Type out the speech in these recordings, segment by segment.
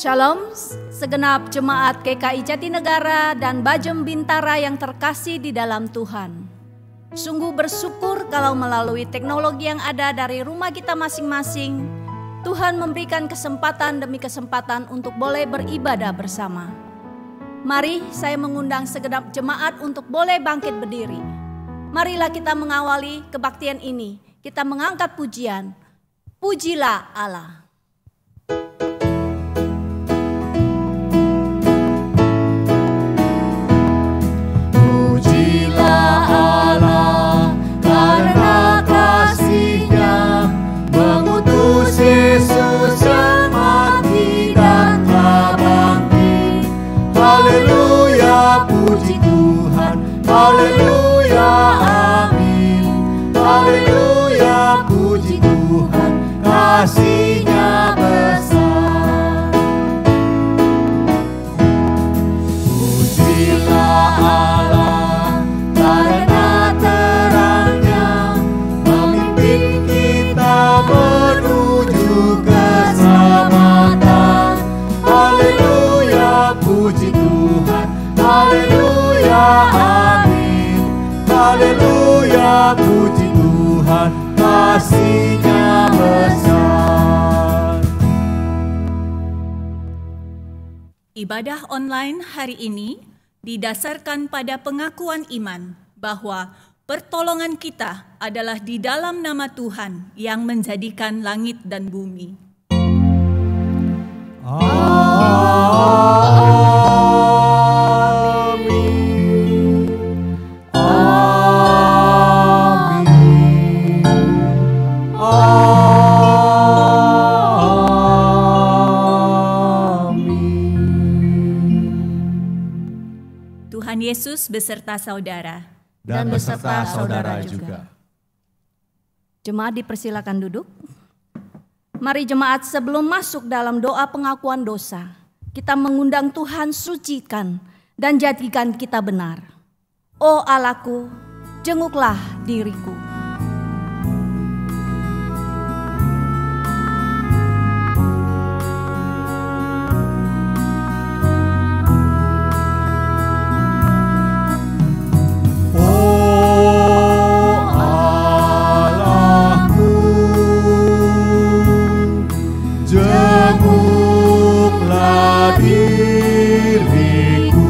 Shalom, segenap jemaat GKI Jatinegara dan Bajem Bintara yang terkasih di dalam Tuhan. Sungguh bersyukur kalau melalui teknologi yang ada dari rumah kita masing-masing, Tuhan memberikan kesempatan demi kesempatan untuk boleh beribadah bersama. Mari saya mengundang segenap jemaat untuk boleh bangkit berdiri. Marilah kita mengawali kebaktian ini. Kita mengangkat pujian. Pujilah Allah. Yesus yang mati dan telah bangkit. Haleluya, puji Tuhan. Haleluya, amin. Haleluya, puji Tuhan. Kasih-Nya besar. Pujilah Allah karena terang-Nya memimpin kita menuju keselamatan. Haleluya, puji Tuhan. Haleluya, amin. Haleluya, puji Tuhan. Kasih-Nya besar. Ibadah online hari ini didasarkan pada pengakuan iman bahwa pertolongan kita adalah di dalam nama Tuhan yang menjadikan langit dan bumi. Amin. Amin. Amin. Tuhan Yesus beserta saudara. Dan beserta saudara juga. Jemaat dipersilakan duduk. Mari jemaat, sebelum masuk dalam doa pengakuan dosa, kita mengundang Tuhan sucikan dan jadikan kita benar. Oh Allahku, jenguklah diriku. Jenguklah diriku.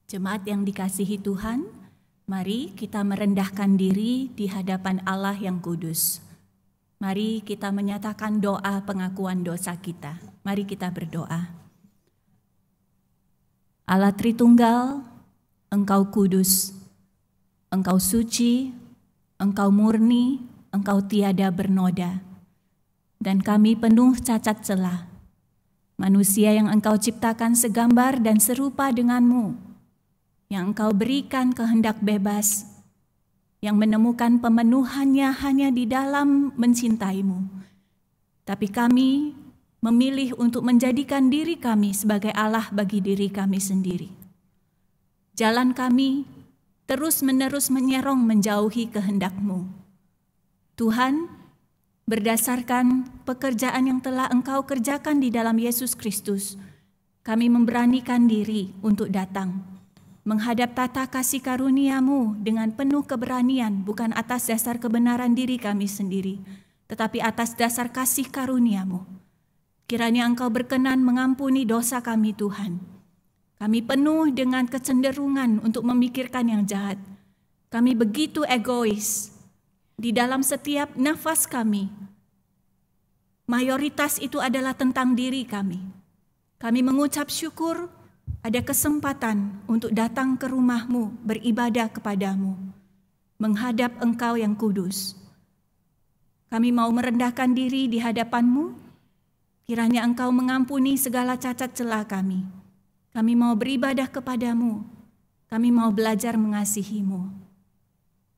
Jemaat yang dikasihi Tuhan, mari kita merendahkan diri di hadapan Allah yang kudus. Mari kita menyatakan doa pengakuan dosa kita. Mari kita berdoa. Allah Tritunggal, Engkau kudus, Engkau suci, Engkau murni, Engkau tiada bernoda. Dan kami penuh cacat celah. Manusia yang Engkau ciptakan segambar dan serupa denganmu, yang Engkau berikan kehendak bebas, yang menemukan pemenuhannya hanya di dalam mencintai-Mu. Tapi kami memilih untuk menjadikan diri kami sebagai Allah bagi diri kami sendiri. Jalan kami terus-menerus menyerong menjauhi kehendak-Mu. Tuhan, berdasarkan pekerjaan yang telah Engkau kerjakan di dalam Yesus Kristus, kami memberanikan diri untuk datang menghadap tata kasih karunia-Mu dengan penuh keberanian, bukan atas dasar kebenaran diri kami sendiri, tetapi atas dasar kasih karunia-Mu. Kiranya Engkau berkenan mengampuni dosa kami, Tuhan. Kami penuh dengan kecenderungan untuk memikirkan yang jahat. Kami begitu egois di dalam setiap nafas kami. Mayoritas itu adalah tentang diri kami. Kami mengucap syukur ada kesempatan untuk datang ke rumah-Mu, beribadah kepada-Mu, menghadap Engkau yang kudus. Kami mau merendahkan diri di hadapan-Mu, kiranya Engkau mengampuni segala cacat celah kami. Kami mau beribadah kepada-Mu, kami mau belajar mengasihi-Mu.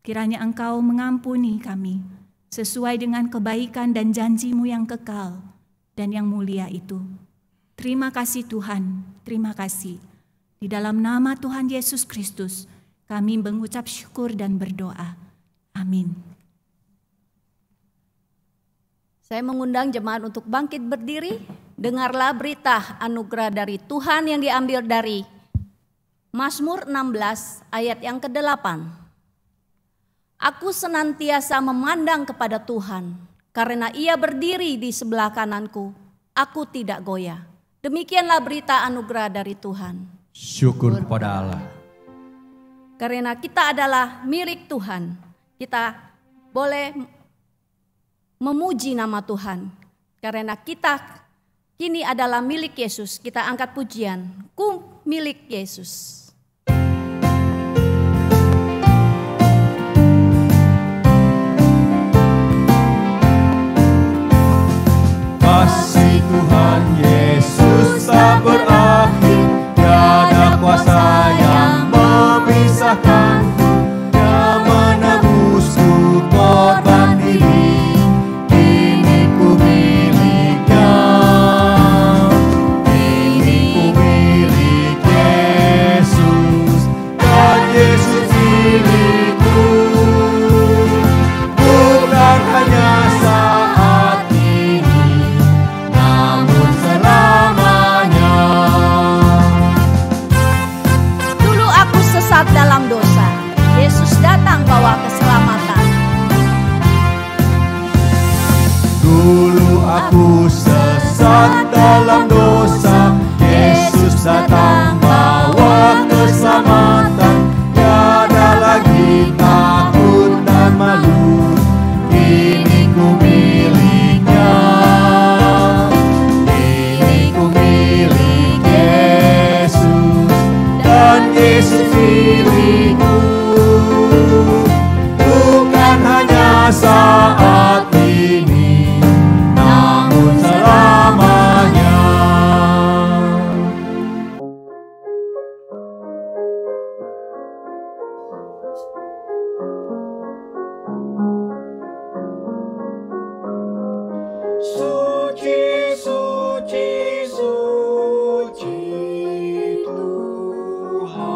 Kiranya Engkau mengampuni kami, sesuai dengan kebaikan dan janji-Mu yang kekal dan yang mulia itu. Terima kasih Tuhan, terima kasih. Di dalam nama Tuhan Yesus Kristus, kami mengucap syukur dan berdoa. Amin. Saya mengundang jemaat untuk bangkit berdiri. Dengarlah berita anugerah dari Tuhan yang diambil dari Mazmur 16 ayat yang ke-8. Aku senantiasa memandang kepada Tuhan, karena Ia berdiri di sebelah kananku, aku tidak goyah. Demikianlah berita anugerah dari Tuhan. Syukur kepada Allah. Karena kita adalah milik Tuhan, kita boleh memuji nama Tuhan. Karena kita kini adalah milik Yesus, kita angkat pujian, ku milik Yesus. Kasih Tuhan Yesus tak berakhir, tiada kuasa yang memisahkanku. Dia menebusku korban diri, kini ku miliknya. Kini ku milik Yesus, dan Yesus milikku. Bukan hanya saat ini, namun selamanya. Dulu aku sesat dalam dosa, Yesus datang bawa keselamatan. Dulu aku sesat dalam dosa, Yesus datang bawa keselamatan. Tiada lagi takut dan malu, kini ku miliknya. Kini ku milik Yesus, dan Yesus milikku. Bukan hanya saat ini, namun selamanya. Suci, suci, suci Tuhan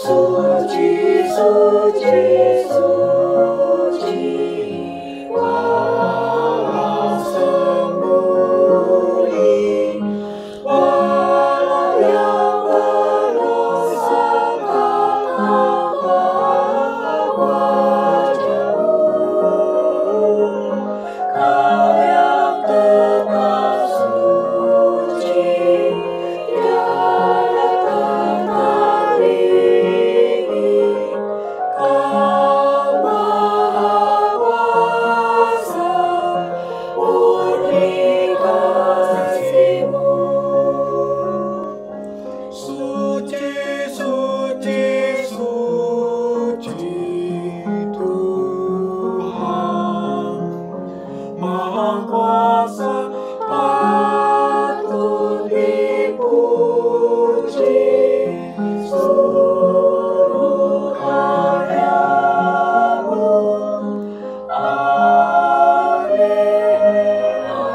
Suci, suci, suci, walau sembunyi, walau yang berdosa tampak wajahmu, Kau yang tetap suci, tiada tertandingi. Kau Maha Kuasa, murni kasih-Mu. Suci, suci, suci Tuhan, Maha Kuasa, patut dipuji. Seluruh karya-Mu, amin, amin, amin, amin.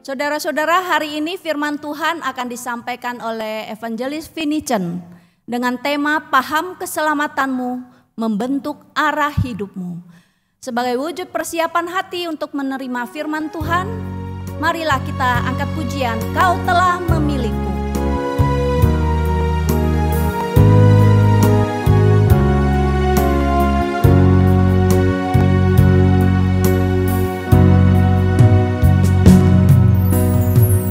Saudara-saudara, hari ini firman Tuhan akan disampaikan oleh Evangelis Vinicen dengan tema Paham Keselamatanmu Membentuk Arah Hidupmu. Sebagai wujud persiapan hati untuk menerima firman Tuhan, marilah kita angkat pujian Kau Telah Memilihku.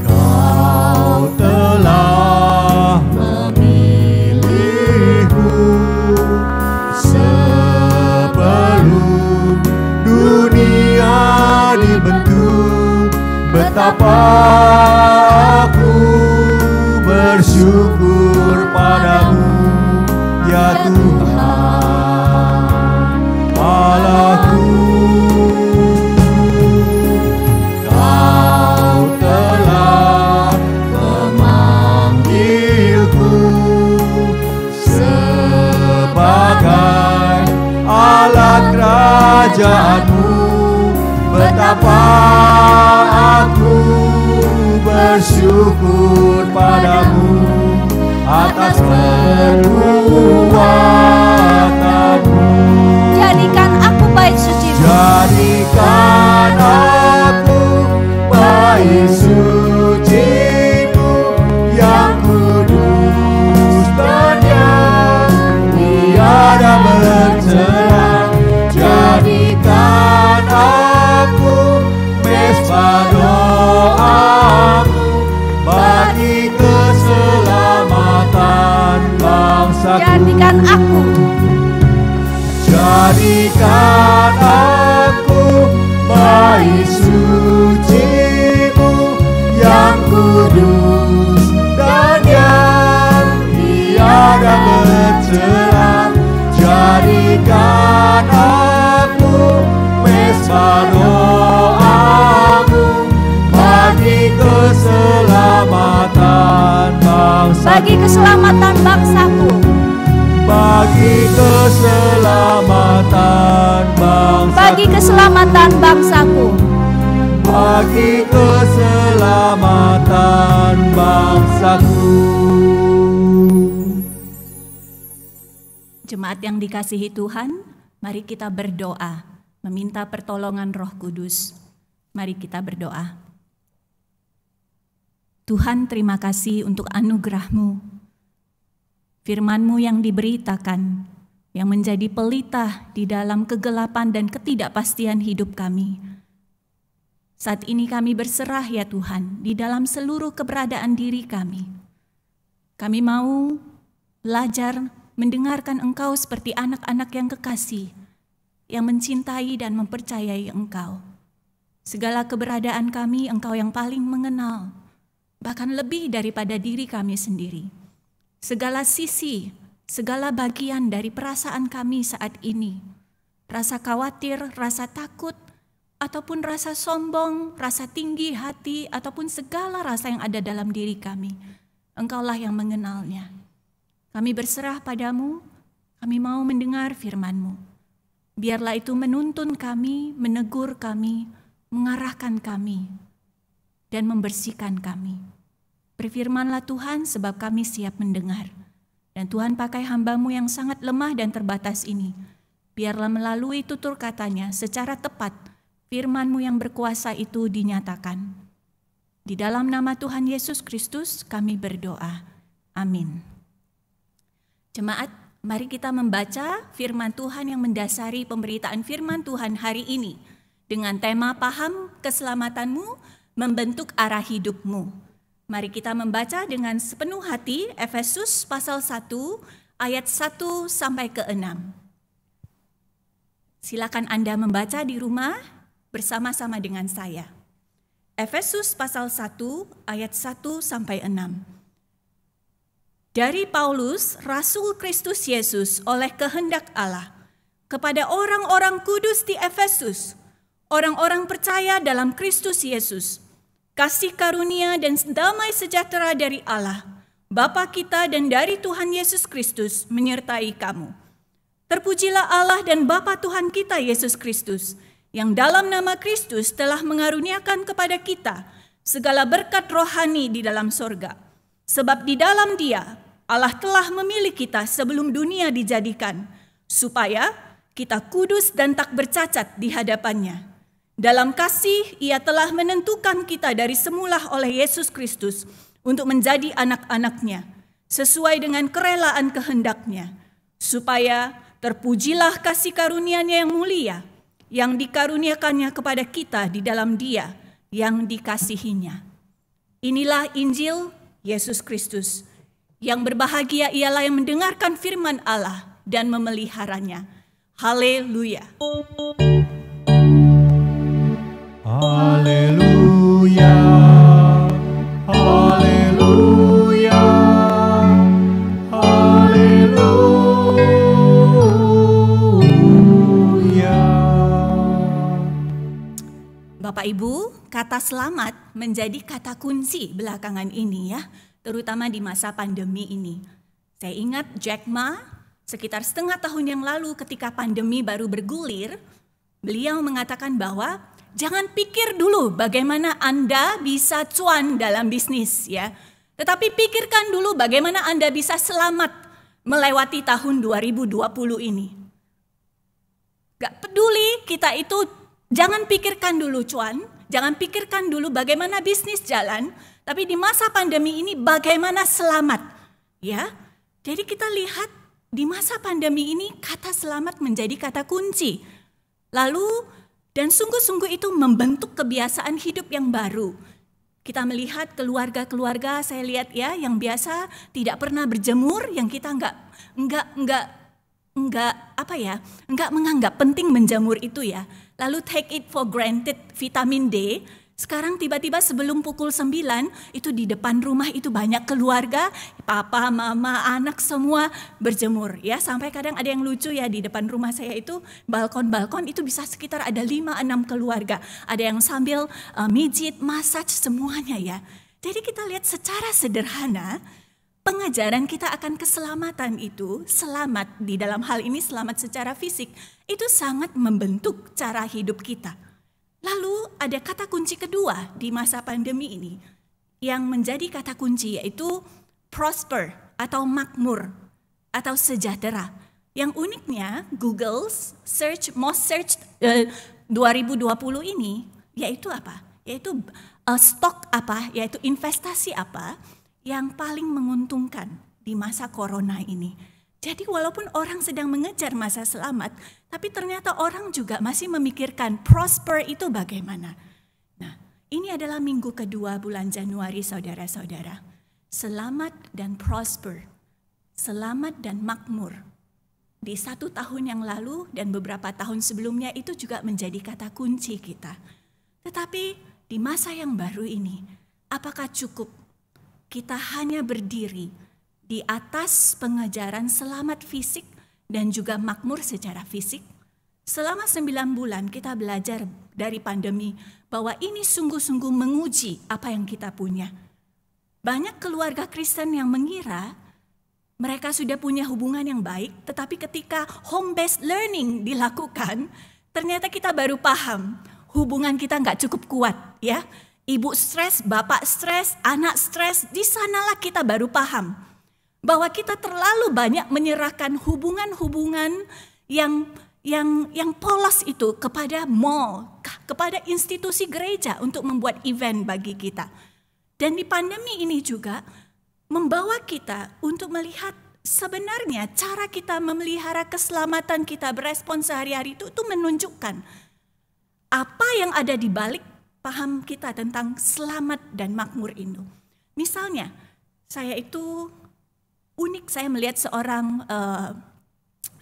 Kau telah memilihku sebelum dunia dibentuk. Betapa aku bersyukur padamu, ya Tuhan Allahku. Kau telah memanggilku sebagai alat kerajaan-Mu. Betapa aku bersyukur padamu atas perbuatan-Mu. Jadikan aku bait suci-Mu. Jadikan aku bait suci-Mu yang kudus dan yang tiada bercela. Jadikan aku mesbah doa-Mu bagi keselamatan bangsaku. Jadikan aku Jadikan aku bait suci-Mu yang kudus dan yang tiada bercela. Jadikan aku mesbah doa-Mu bagi keselamatan bangsa. bagi keselamatan bangsaku. Bagi keselamatan bangsa. Bagi keselamatan bangsaku. Bagi keselamatan bangsaku. Jemaat yang dikasihi Tuhan, mari kita berdoa, meminta pertolongan Roh Kudus. Mari kita berdoa. Tuhan, terima kasih untuk anugerah-Mu, firman-Mu yang diberitakan, yang menjadi pelita di dalam kegelapan dan ketidakpastian hidup kami. Saat ini kami berserah ya Tuhan, di dalam seluruh keberadaan diri kami. Kami mau belajar mendengarkan Engkau seperti anak-anak yang kekasih, yang mencintai dan mempercayai Engkau. Segala keberadaan kami Engkau yang paling mengenal, bahkan lebih daripada diri kami sendiri. Segala sisi, segala bagian dari perasaan kami saat ini, rasa khawatir, rasa takut, ataupun rasa sombong, rasa tinggi hati, ataupun segala rasa yang ada dalam diri kami, Engkaulah yang mengenalnya. Kami berserah padamu, kami mau mendengar firman-Mu. Biarlah itu menuntun kami, menegur kami, mengarahkan kami, dan membersihkan kami. Berfirmanlah Tuhan, sebab kami siap mendengar. Dan Tuhan pakai hamba-Mu yang sangat lemah dan terbatas ini. Biarlah melalui tutur katanya secara tepat, firman-Mu yang berkuasa itu dinyatakan. Di dalam nama Tuhan Yesus Kristus kami berdoa. Amin. Jemaat, mari kita membaca firman Tuhan yang mendasari pemberitaan firman Tuhan hari ini dengan tema paham keselamatanmu membentuk arah hidupmu. Mari kita membaca dengan sepenuh hati Efesus pasal 1 ayat 1 sampai ke 6. Silakan Anda membaca di rumah bersama-sama dengan saya. Efesus pasal 1 ayat 1 sampai 6. Dari Paulus, Rasul Kristus Yesus oleh kehendak Allah, kepada orang-orang kudus di Efesus, orang-orang percaya dalam Kristus Yesus, kasih karunia dan damai sejahtera dari Allah, Bapa kita dan dari Tuhan Yesus Kristus menyertai kamu. Terpujilah Allah dan Bapa Tuhan kita Yesus Kristus, yang dalam nama Kristus telah mengaruniakan kepada kita segala berkat rohani di dalam sorga. Sebab di dalam Dia, Allah telah memilih kita sebelum dunia dijadikan, supaya kita kudus dan tak bercacat di hadapan-Nya. Dalam kasih, Ia telah menentukan kita dari semula oleh Yesus Kristus untuk menjadi anak-anak-Nya, sesuai dengan kerelaan kehendak-Nya, supaya terpujilah kasih karunia-Nya yang mulia, yang dikaruniakannya kepada kita di dalam Dia yang dikasihinya. Inilah Injil Yesus Kristus. Yang berbahagia ialah yang mendengarkan firman Allah dan memeliharanya. Haleluya. Haleluya. Haleluya. Haleluya. Bapak Ibu, kata selamat menjadi kata kunci belakangan ini ya, terutama di masa pandemi ini. Saya ingat Jack Ma sekitar setengah tahun yang lalu ketika pandemi baru bergulir, beliau mengatakan bahwa jangan pikir dulu bagaimana Anda bisa cuan dalam bisnis ya. Tetapi pikirkan dulu bagaimana Anda bisa selamat melewati tahun 2020 ini. Gak peduli kita itu, jangan pikirkan dulu cuan, jangan pikirkan dulu bagaimana bisnis jalan, tapi di masa pandemi ini bagaimana selamat, ya? Jadi kita lihat di masa pandemi ini kata selamat menjadi kata kunci. Lalu dan sungguh-sungguh itu membentuk kebiasaan hidup yang baru. Kita melihat keluarga-keluarga, saya lihat ya, yang biasa tidak pernah berjemur, yang kita enggak menganggap penting menjemur itu ya. Lalu take it for granted vitamin D. Sekarang tiba-tiba sebelum pukul 9 itu di depan rumah itu banyak keluarga, papa, mama, anak semua berjemur ya. Sampai kadang ada yang lucu ya, di depan rumah saya itu balkon-balkon itu bisa sekitar ada 5-6 keluarga. Ada yang sambil mijit, massage semuanya ya. Jadi kita lihat secara sederhana pengajaran kita akan keselamatan itu, selamat di dalam hal ini selamat secara fisik, itu sangat membentuk cara hidup kita. Lalu ada kata kunci kedua di masa pandemi ini yang menjadi kata kunci, yaitu prosper atau makmur atau sejahtera. Yang uniknya Google most searched 2020 ini yaitu apa? Yaitu stok apa? Yaitu investasi apa yang paling menguntungkan di masa corona ini. Jadi walaupun orang sedang mengejar masa selamat, tapi ternyata orang juga masih memikirkan prosper itu bagaimana. Nah, ini adalah minggu kedua bulan Januari, saudara-saudara. Selamat dan prosper, selamat dan makmur. Di 1 tahun yang lalu dan beberapa tahun sebelumnya itu juga menjadi kata kunci kita. Tetapi di masa yang baru ini, apakah cukup kita hanya berdiri di atas pengajaran selamat fisik dan juga makmur secara fisik? Selama 9 bulan kita belajar dari pandemi bahwa ini sungguh-sungguh menguji apa yang kita punya. Banyak keluarga Kristen yang mengira mereka sudah punya hubungan yang baik, tetapi ketika home-based learning dilakukan, ternyata kita baru paham hubungan kita nggak cukup kuat, ya. Ibu stres, bapak stres, anak stres, di sanalah kita baru paham bahwa kita terlalu banyak menyerahkan hubungan-hubungan yang polos itu kepada mall, kepada institusi gereja untuk membuat event bagi kita. Dan di pandemi ini juga membawa kita untuk melihat sebenarnya cara kita memelihara keselamatan kita berespons sehari-hari itu menunjukkan apa yang ada di balik paham kita tentang selamat dan makmur itu. Misalnya, saya itu unik, saya melihat seorang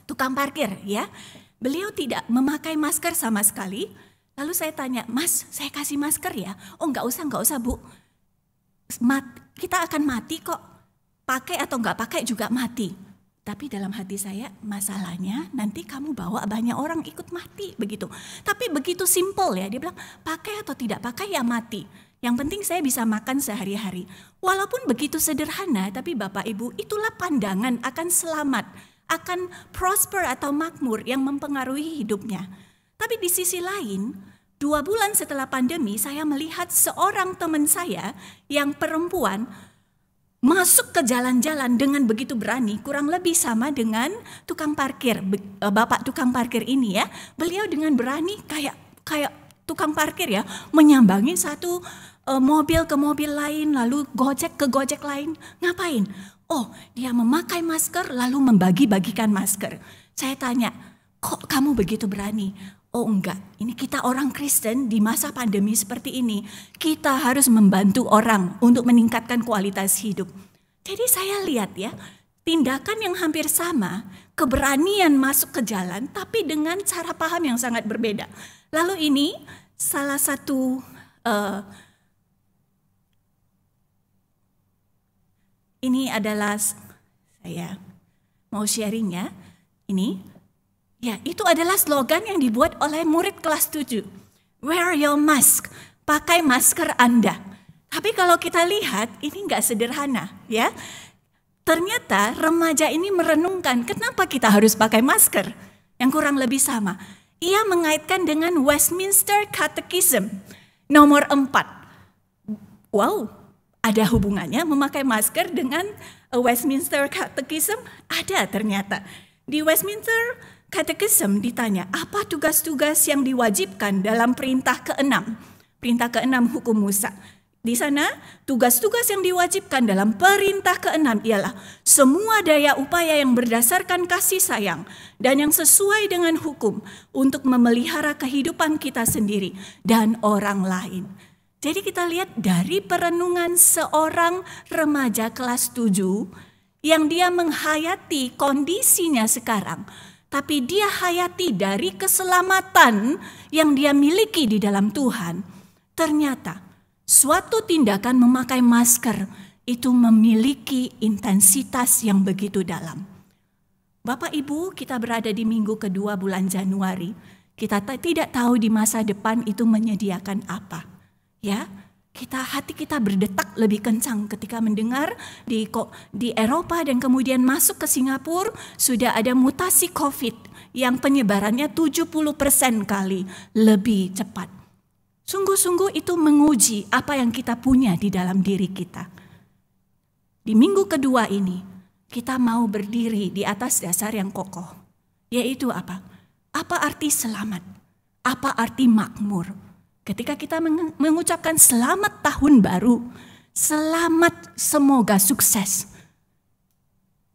tukang parkir, ya. Beliau tidak memakai masker sama sekali. Lalu saya tanya, "Mas, saya kasih masker ya?" "Oh, enggak usah Bu. Kita akan mati kok. Pakai atau enggak pakai juga mati." Tapi dalam hati saya, masalahnya nanti kamu bawa banyak orang ikut mati begitu. Tapi begitu simple ya, dia bilang pakai atau tidak pakai ya mati. Yang penting saya bisa makan sehari-hari. Walaupun begitu sederhana, tapi Bapak Ibu, itulah pandangan akan selamat, akan prosper atau makmur yang mempengaruhi hidupnya. Tapi di sisi lain, 2 bulan setelah pandemi, saya melihat seorang teman saya yang perempuan masuk ke jalan-jalan dengan begitu berani, kurang lebih sama dengan tukang parkir, bapak tukang parkir ini ya. Beliau dengan berani kayak tukang parkir ya, menyambangi satu mobil ke mobil lain, lalu gojek ke gojek lain. Ngapain? Oh, dia memakai masker lalu membagi-bagikan masker. Saya tanya, kok kamu begitu berani? Oh enggak, ini kita orang Kristen di masa pandemi seperti ini, kita harus membantu orang untuk meningkatkan kualitas hidup. Jadi saya lihat ya, tindakan yang hampir sama, keberanian masuk ke jalan, tapi dengan cara paham yang sangat berbeda. Lalu ini salah satu, ini adalah, saya mau sharing ya, ini. Ya, itu adalah slogan yang dibuat oleh murid kelas 7. Wear your mask, pakai masker Anda. Tapi kalau kita lihat, ini enggak sederhana ya. Ternyata remaja ini merenungkan kenapa kita harus pakai masker. Yang kurang lebih sama. Ia mengaitkan dengan Westminster Catechism nomor 4. Wow, ada hubungannya memakai masker dengan Westminster Catechism? Ada ternyata. Di Westminster Catechism ditanya, apa tugas-tugas yang diwajibkan dalam perintah ke-6? Perintah ke-6 hukum Musa. Di sana, tugas-tugas yang diwajibkan dalam perintah ke-6 ialah semua daya upaya yang berdasarkan kasih sayang dan yang sesuai dengan hukum untuk memelihara kehidupan kita sendiri dan orang lain. Jadi kita lihat dari perenungan seorang remaja kelas 7 yang dia menghayati kondisinya sekarang, tapi dia hayati dari keselamatan yang dia miliki di dalam Tuhan. Ternyata suatu tindakan memakai masker itu memiliki intensitas yang begitu dalam. Bapak Ibu, kita berada di minggu kedua bulan Januari. Kita tidak tahu di masa depan itu menyediakan apa. Ya, hati kita berdetak lebih kencang ketika mendengar di Eropa dan kemudian masuk ke Singapura sudah ada mutasi COVID yang penyebarannya 70% kali lebih cepat. Sungguh-sungguh itu menguji apa yang kita punya di dalam diri kita. Di minggu kedua ini kita mau berdiri di atas dasar yang kokoh. Yaitu apa? Apa arti selamat? Apa arti makmur? Ketika kita mengucapkan selamat tahun baru, selamat semoga sukses.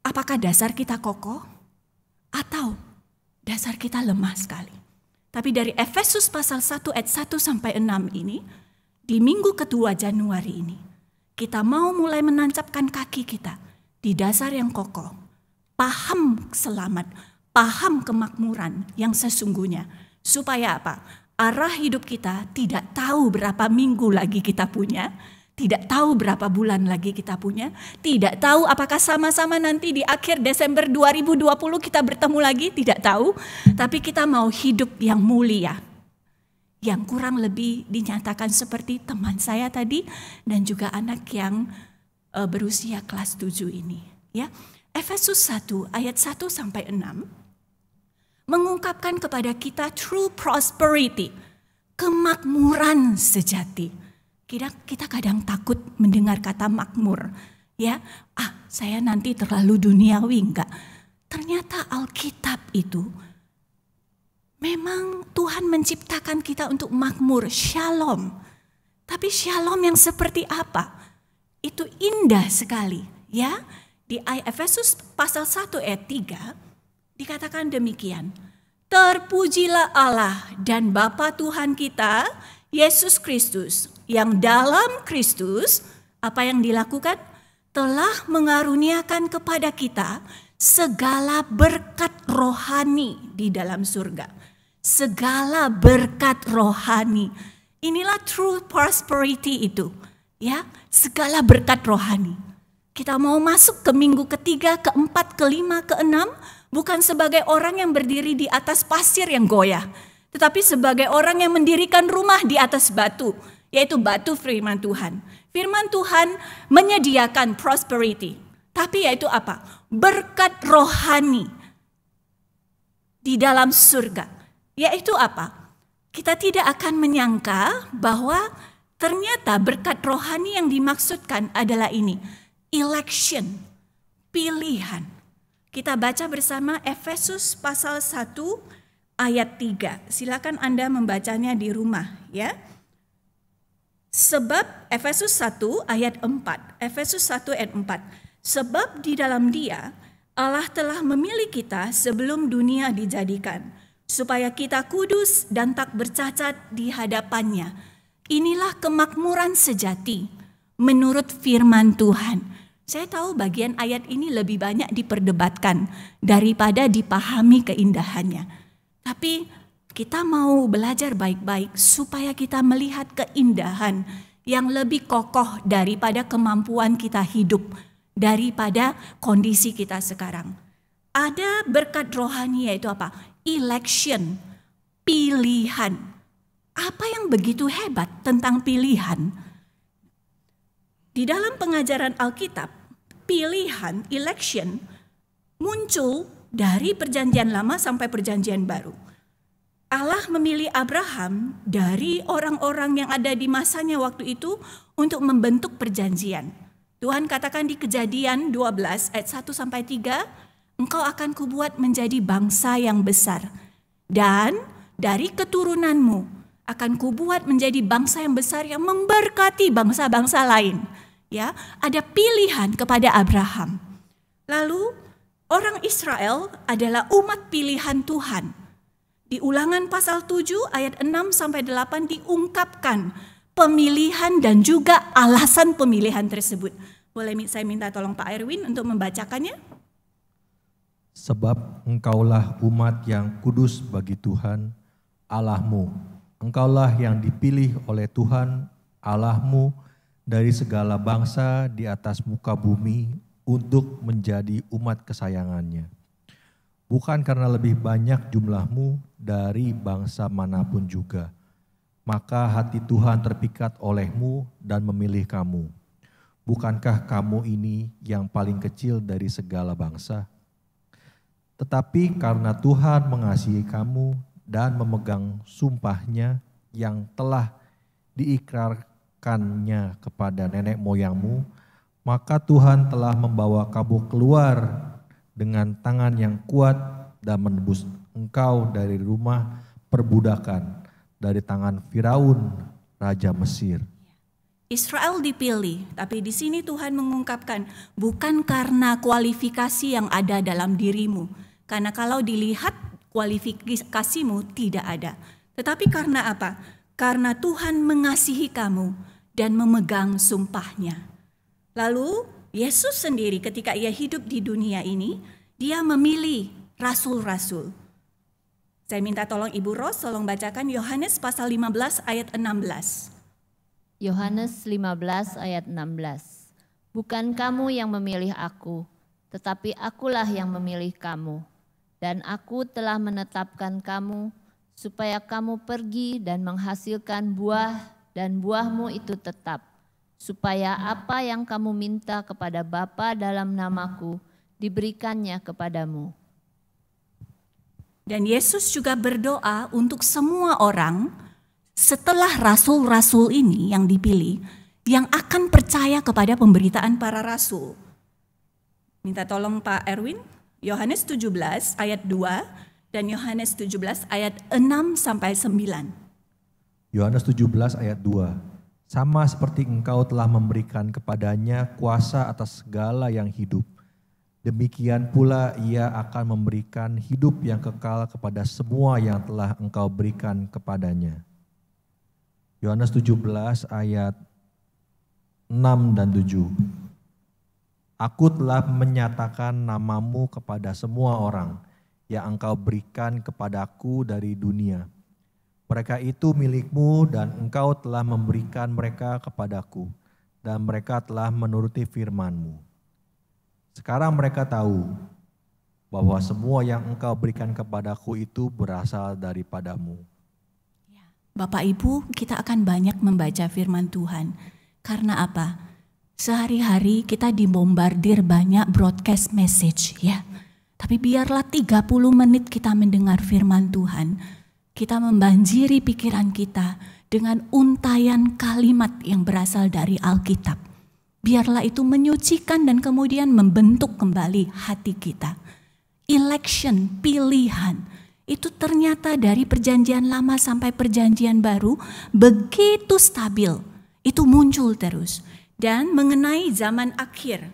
Apakah dasar kita kokoh? Atau dasar kita lemah sekali? Tapi dari Efesus pasal 1 ayat 1 sampai 6 ini, di minggu kedua Januari ini, kita mau mulai menancapkan kaki kita di dasar yang kokoh. Paham selamat, paham kemakmuran yang sesungguhnya. Supaya apa? Arah hidup kita tidak tahu berapa minggu lagi kita punya, tidak tahu berapa bulan lagi kita punya, tidak tahu apakah sama-sama nanti di akhir Desember 2020 kita bertemu lagi, tidak tahu. Tapi kita mau hidup yang mulia, yang kurang lebih dinyatakan seperti teman saya tadi dan juga anak yang berusia kelas 7 ini. Ya, Efesus 1 ayat 1 sampai 6 mengungkapkan kepada kita true prosperity, kemakmuran sejati. Kita kadang takut mendengar kata makmur. Ya, saya nanti terlalu duniawi, enggak. Ternyata Alkitab itu memang Tuhan menciptakan kita untuk makmur, shalom. Tapi shalom yang seperti apa? Itu indah sekali, ya. Di Efesus pasal 1 ayat 3 dikatakan demikian. Terpujilah Allah dan Bapa Tuhan kita, Yesus Kristus, yang dalam Kristus, apa yang dilakukan? Telah mengaruniakan kepada kita segala berkat rohani di dalam surga. Segala berkat rohani. Inilah true prosperity itu. Ya, segala berkat rohani. Kita mau masuk ke minggu ketiga, keempat, kelima, keenam, bukan sebagai orang yang berdiri di atas pasir yang goyah, tetapi sebagai orang yang mendirikan rumah di atas batu, yaitu batu firman Tuhan. Firman Tuhan menyediakan prosperity, tapi yaitu apa? Berkat rohani di dalam surga. Yaitu apa? Kita tidak akan menyangka bahwa ternyata berkat rohani yang dimaksudkan adalah ini. Election, pilihan. Kita baca bersama Efesus pasal 1 ayat 3. Silakan Anda membacanya di rumah, ya. Sebab Efesus 1 ayat 4. Efesus 1 ayat 4. Sebab di dalam Dia Allah telah memilih kita sebelum dunia dijadikan, supaya kita kudus dan tak bercacat di hadapannya. Inilah kemakmuran sejati menurut firman Tuhan. Saya tahu bagian ayat ini lebih banyak diperdebatkan daripada dipahami keindahannya. Tapi kita mau belajar baik-baik supaya kita melihat keindahan yang lebih kokoh daripada kemampuan kita hidup, daripada kondisi kita sekarang. Ada berkat rohani yaitu apa? Election, pilihan. Apa yang begitu hebat tentang pilihan? Di dalam pengajaran Alkitab, pilihan, election, muncul dari perjanjian lama sampai perjanjian baru. Allah memilih Abraham dari orang-orang yang ada di masanya waktu itu untuk membentuk perjanjian. Tuhan katakan di Kejadian 12 ayat 1 sampai 3, engkau akan kubuat menjadi bangsa yang besar. Dan dari keturunanmu akan kubuat menjadi bangsa yang besar yang memberkati bangsa-bangsa lain. Ya, ada pilihan kepada Abraham. Lalu orang Israel adalah umat pilihan Tuhan. Di Ulangan pasal 7 ayat 6 sampai 8 diungkapkan pemilihan dan juga alasan pemilihan tersebut. Boleh saya minta tolong Pak Erwin untuk membacakannya? Sebab engkaulah umat yang kudus bagi Tuhan Allahmu. Engkaulah yang dipilih oleh Tuhan Allahmu dari segala bangsa di atas muka bumi untuk menjadi umat kesayangannya. Bukan karena lebih banyak jumlahmu dari bangsa manapun juga, maka hati Tuhan terpikat olehmu dan memilih kamu. Bukankah kamu ini yang paling kecil dari segala bangsa? Tetapi karena Tuhan mengasihi kamu dan memegang sumpahnya yang telah diikrarkannya kepada nenek moyangmu, maka Tuhan telah membawa kamu keluar dengan tangan yang kuat dan menebus engkau dari rumah perbudakan, dari tangan Firaun, Raja Mesir. Israel dipilih, tapi di sini Tuhan mengungkapkan bukan karena kualifikasi yang ada dalam dirimu. Karena kalau dilihat kualifikasimu tidak ada. Tetapi karena apa? Karena Tuhan mengasihi kamu dan memegang sumpahnya. Lalu Yesus sendiri ketika ia hidup di dunia ini, dia memilih rasul-rasul. Saya minta tolong Ibu Ros, tolong bacakan Yohanes pasal 15 ayat 16. Yohanes 15 ayat 16. Bukan kamu yang memilih aku, tetapi akulah yang memilih kamu. Dan aku telah menetapkan kamu, supaya kamu pergi dan menghasilkan buah, dan buahmu itu tetap, supaya apa yang kamu minta kepada Bapa dalam namaku, diberikannya kepadamu. Dan Yesus juga berdoa untuk semua orang setelah rasul-rasul ini yang dipilih, yang akan percaya kepada pemberitaan para rasul. Minta tolong Pak Erwin, Yohanes 17 ayat 2 dan Yohanes 17 ayat 6 sampai 9. Yohanes 17 ayat 2. Sama seperti engkau telah memberikan kepadanya kuasa atas segala yang hidup, demikian pula ia akan memberikan hidup yang kekal kepada semua yang telah engkau berikan kepadanya. Yohanes 17 ayat 6 dan 7. Aku telah menyatakan namamu kepada semua orang yang engkau berikan kepadaku dari dunia. Mereka itu milikmu dan engkau telah memberikan mereka kepadaku dan mereka telah menuruti firman-Mu. Sekarang mereka tahu bahwa semua yang engkau berikan kepadaku itu berasal daripadamu. Bapak Ibu, kita akan banyak membaca firman Tuhan. Karena apa? Sehari-hari kita dibombardir banyak broadcast message ya. Tapi biarlah 30 menit kita mendengar firman Tuhan. Kita membanjiri pikiran kita dengan untayan kalimat yang berasal dari Alkitab. Biarlah itu menyucikan dan kemudian membentuk kembali hati kita. Election, pilihan, itu ternyata dari perjanjian lama sampai perjanjian baru begitu stabil. Itu muncul terus. Dan mengenai zaman akhir,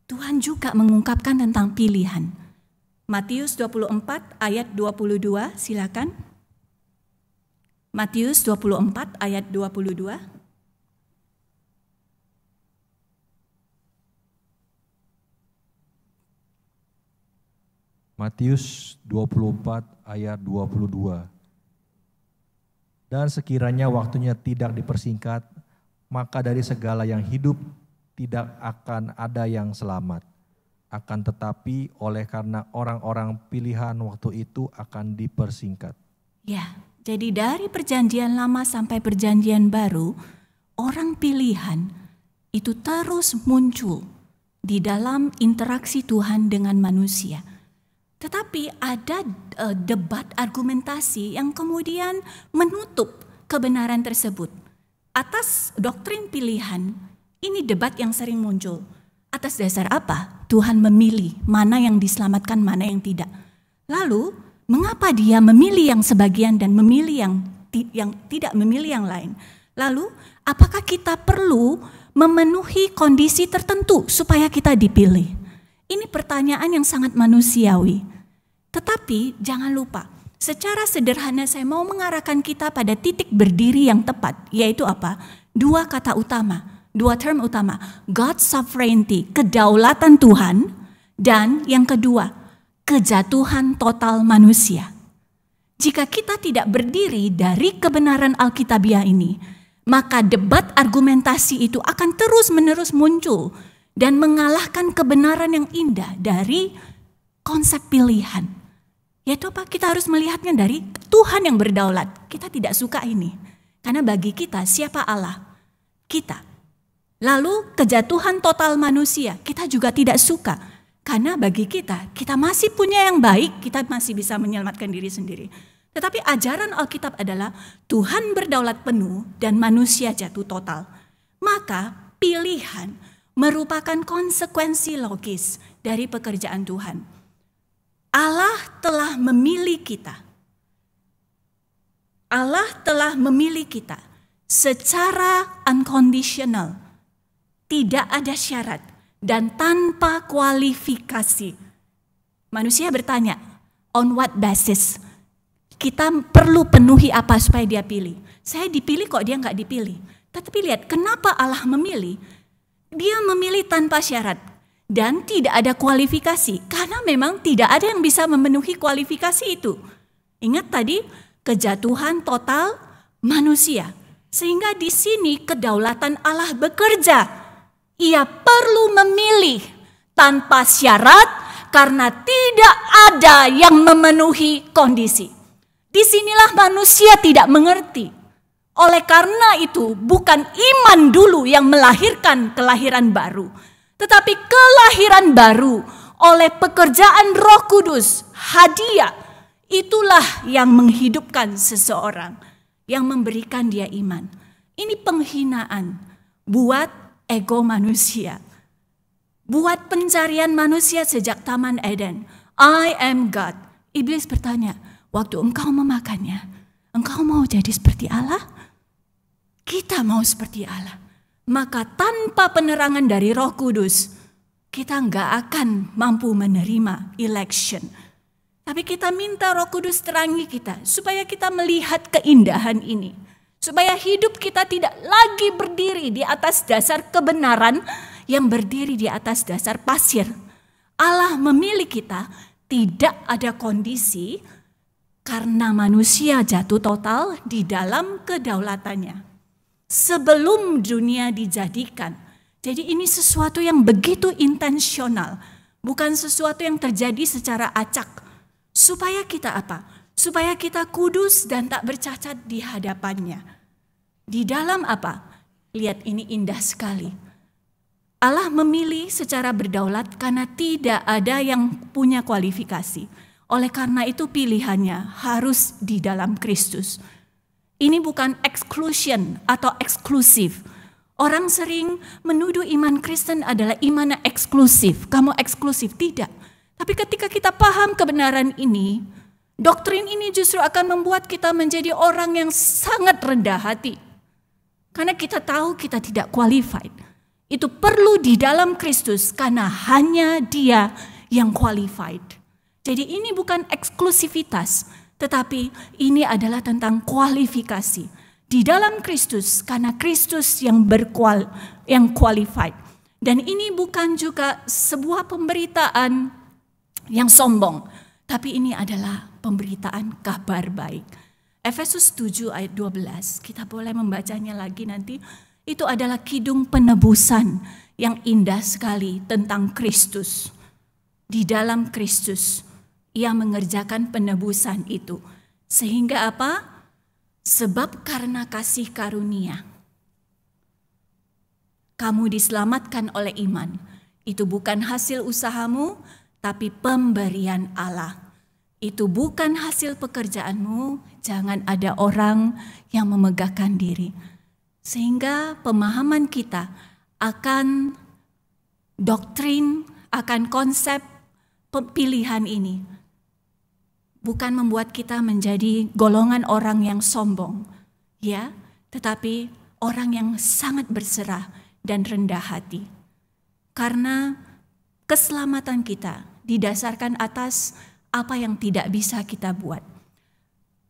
Tuhan juga mengungkapkan tentang pilihan. Matius 24 ayat 22, silakan. Matius 24 ayat 22. Matius 24 ayat 22. Dan sekiranya waktunya tidak dipersingkat, maka dari segala yang hidup tidak akan ada yang selamat. Akan tetapi oleh karena orang-orang pilihan waktu itu akan dipersingkat. Ya, jadi dari perjanjian lama sampai perjanjian baru, orang pilihan itu terus muncul di dalam interaksi Tuhan dengan manusia. Tetapi ada debat argumentasi yang kemudian menutup kebenaran tersebut. Atas doktrin pilihan, ini debat yang sering muncul. Atas dasar apa Tuhan memilih mana yang diselamatkan, mana yang tidak? Lalu, mengapa dia memilih yang sebagian dan memilih yang tidak memilih yang lain? Lalu, apakah kita perlu memenuhi kondisi tertentu supaya kita dipilih? Ini pertanyaan yang sangat manusiawi. Tetapi jangan lupa, secara sederhana saya mau mengarahkan kita pada titik berdiri yang tepat, yaitu apa? Dua kata utama. Dua term utama, God's sovereignty, kedaulatan Tuhan, dan yang kedua, kejatuhan total manusia. Jika kita tidak berdiri dari kebenaran Alkitabiah ini, maka debat argumentasi itu akan terus-menerus muncul dan mengalahkan kebenaran yang indah dari konsep pilihan. Yaitu apa? Kita harus melihatnya dari Tuhan yang berdaulat. Kita tidak suka ini. Karena bagi kita, siapa Allah? Kita. Lalu kejatuhan total manusia, kita juga tidak suka. Karena bagi kita, kita masih punya yang baik, kita masih bisa menyelamatkan diri sendiri. Tetapi ajaran Alkitab adalah Tuhan berdaulat penuh dan manusia jatuh total. Maka pilihan merupakan konsekuensi logis dari pekerjaan Tuhan. Allah telah memilih kita. Allah telah memilih kita secara unconditional. Tidak ada syarat dan tanpa kualifikasi. Manusia bertanya, on what basis? Kita perlu penuhi apa supaya dia pilih? Saya dipilih kok dia nggak dipilih. Tetapi lihat, kenapa Allah memilih? Dia memilih tanpa syarat dan tidak ada kualifikasi. Karena memang tidak ada yang bisa memenuhi kualifikasi itu. Ingat tadi, kejatuhan total manusia. Sehingga di sini kedaulatan Allah bekerja. Ia perlu memilih tanpa syarat karena tidak ada yang memenuhi kondisi. Disinilah manusia tidak mengerti. Oleh karena itu, bukan iman dulu yang melahirkan kelahiran baru, tetapi kelahiran baru oleh pekerjaan Roh Kudus, hadiah, itulah yang menghidupkan seseorang, yang memberikan dia iman. Ini penghinaan buat ego manusia, buat pencarian manusia sejak Taman Eden. I am God. Iblis bertanya, waktu engkau memakannya, engkau mau jadi seperti Allah? Kita mau seperti Allah. Maka tanpa penerangan dari Roh Kudus, kita nggak akan mampu menerima election. Tapi kita minta Roh Kudus terangi kita, supaya kita melihat keindahan ini. Supaya hidup kita tidak lagi berdiri di atas dasar kebenaran, yang berdiri di atas dasar pasir. Allah memilih kita, tidak ada kondisi, karena manusia jatuh total di dalam kedaulatannya. Sebelum dunia dijadikan. Jadi ini sesuatu yang begitu intensional. Bukan sesuatu yang terjadi secara acak. Supaya kita apa? Supaya kita kudus dan tak bercacat di hadapannya. Di dalam apa? Lihat, ini indah sekali. Allah memilih secara berdaulat karena tidak ada yang punya kualifikasi. Oleh karena itu pilihannya harus di dalam Kristus. Ini bukan exclusion atau eksklusif. Orang sering menuduh iman Kristen adalah iman eksklusif. Kamu eksklusif, tidak. Tapi ketika kita paham kebenaran ini, doktrin ini justru akan membuat kita menjadi orang yang sangat rendah hati. Karena kita tahu kita tidak qualified. Itu perlu di dalam Kristus karena hanya Dia yang qualified. Jadi ini bukan eksklusivitas. Tetapi ini adalah tentang kualifikasi di dalam Kristus karena Kristus yang qualified. Dan ini bukan juga sebuah pemberitaan yang sombong, tapi ini adalah pemberitaan kabar baik. Efesus 7 ayat 12, kita boleh membacanya lagi nanti. Itu adalah kidung penebusan yang indah sekali tentang Kristus. Di dalam Kristus Ia mengerjakan penebusan itu. Sehingga apa? Sebab karena kasih karunia, kamu diselamatkan oleh iman. Itu bukan hasil usahamu, tapi pemberian Allah. Itu bukan hasil pekerjaanmu, jangan ada orang yang memegahkan diri. Sehingga pemahaman kita akan doktrin, akan konsep pilihan ini bukan membuat kita menjadi golongan orang yang sombong, ya, tetapi orang yang sangat berserah dan rendah hati. Karena keselamatan kita didasarkan atas apa yang tidak bisa kita buat.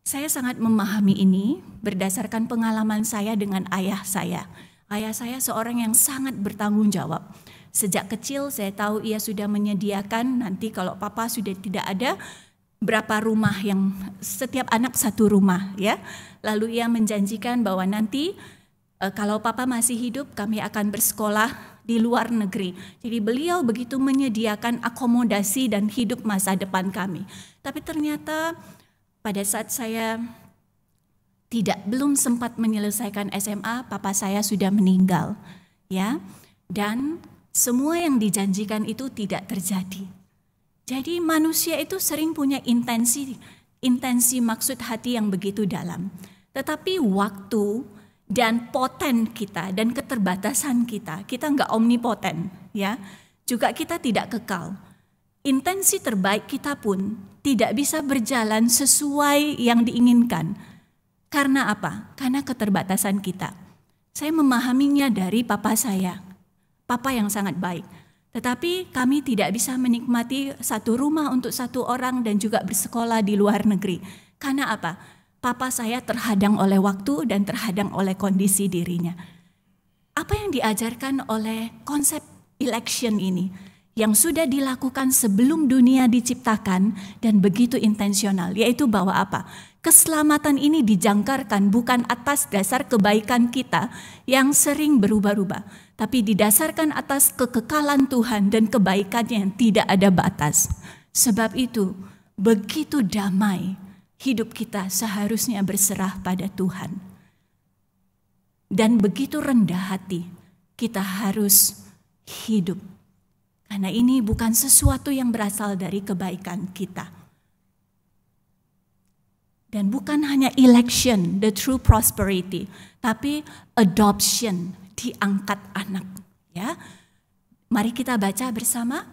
Saya sangat memahami ini berdasarkan pengalaman saya dengan ayah saya. Ayah saya seorang yang sangat bertanggung jawab. Sejak kecil saya tahu ia sudah menyediakan nanti kalau papa sudah tidak ada, berapa rumah yang setiap anak satu rumah, ya. Lalu ia menjanjikan bahwa nanti kalau papa masih hidup kami akan bersekolah di luar negeri. Jadi beliau begitu menyediakan akomodasi dan hidup masa depan kami. Tapi ternyata pada saat saya belum sempat menyelesaikan SMA, papa saya sudah meninggal, ya. Dan semua yang dijanjikan itu tidak terjadi. Jadi manusia itu sering punya intensi maksud hati yang begitu dalam. Tetapi waktu dan poten kita dan keterbatasan kita nggak omnipoten, ya. Juga kita tidak kekal. Intensi terbaik kita pun tidak bisa berjalan sesuai yang diinginkan. Karena apa? Karena keterbatasan kita. Saya memahaminya dari papa saya. Papa yang sangat baik. Tetapi kami tidak bisa menikmati satu rumah untuk satu orang dan juga bersekolah di luar negeri. Karena apa? Papa saya terhadang oleh waktu dan terhadang oleh kondisi dirinya. Apa yang diajarkan oleh konsep election ini yang sudah dilakukan sebelum dunia diciptakan dan begitu intensional, yaitu bahwa apa? Keselamatan ini dijangkarkan bukan atas dasar kebaikan kita yang sering berubah-ubah, tapi didasarkan atas kekekalan Tuhan dan kebaikannya yang tidak ada batas. Sebab itu, begitu damai hidup kita seharusnya berserah pada Tuhan. dan begitu rendah hati kita harus hidup. Karena ini bukan sesuatu yang berasal dari kebaikan kita. Dan bukan hanya election, the true prosperity, tapi adoption, diangkat anak. Ya, mari kita baca bersama.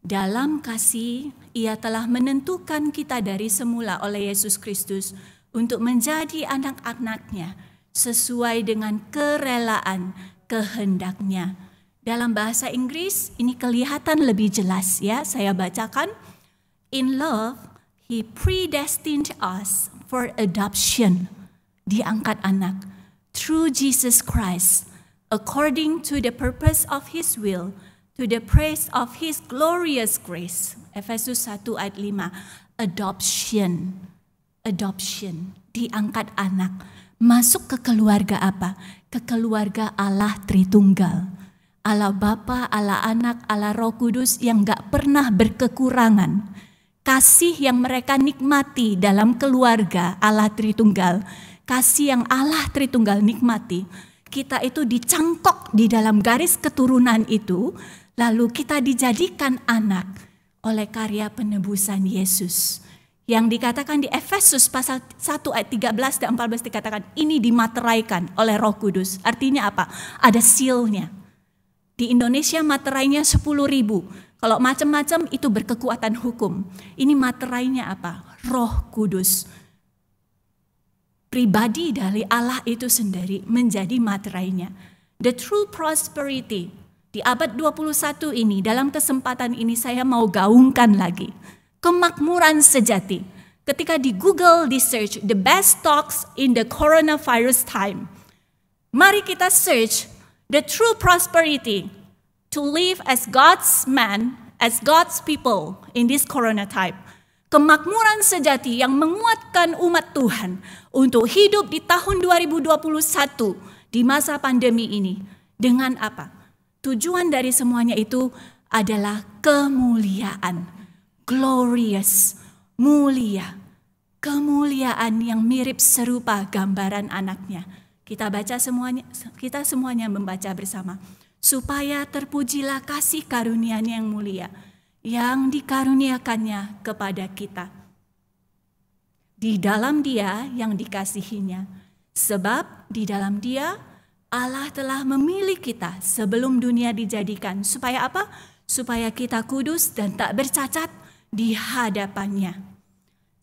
Dalam kasih, Ia telah menentukan kita dari semula oleh Yesus Kristus untuk menjadi anak-anak-Nya sesuai dengan kerelaan kehendak-Nya. Dalam bahasa Inggris ini kelihatan lebih jelas ya, saya bacakan. In love, He predestined us for adoption, diangkat anak, through Jesus Christ, according to the purpose of His will, to the praise of His glorious grace. Efesus 1 ayat 5. Adoption, diangkat anak. Masuk ke keluarga apa? Ke keluarga Allah Tritunggal. Allah Bapa, Allah Anak, Allah Roh Kudus yang gak pernah berkekurangan. Kasih yang mereka nikmati dalam keluarga Allah Tritunggal, kasih yang Allah Tritunggal nikmati, kita itu dicangkok di dalam garis keturunan itu, lalu kita dijadikan anak oleh karya penebusan Yesus. Yang dikatakan di Efesus pasal 1 ayat 13 dan 14 dikatakan ini dimateraikan oleh Roh Kudus. Artinya apa? Ada sealnya. Di Indonesia materainya 10.000. Kalau macam-macam itu berkekuatan hukum. Ini materainya apa? Roh Kudus. Pribadi dari Allah itu sendiri menjadi materainya. The true prosperity di abad 21 ini, dalam kesempatan ini saya mau gaungkan lagi. Kemakmuran sejati. Ketika di Google di search the best stocks in the coronavirus time. Mari kita search the true prosperity. To live as God's man, as God's people in this corona time. Kemakmuran sejati yang menguatkan umat Tuhan untuk hidup di tahun 2021 di masa pandemi ini. Dengan apa? Tujuan dari semuanya itu adalah kemuliaan. Glorious, mulia. Kemuliaan yang mirip serupa gambaran anaknya. Kita semuanya membaca bersama. Supaya terpujilah kasih karunia-Nya yang mulia, yang dikaruniakannya kepada kita. Di dalam Dia yang dikasihinya, sebab di dalam Dia Allah telah memilih kita sebelum dunia dijadikan. Supaya apa? Supaya kita kudus dan tak bercacat di hadapan-Nya.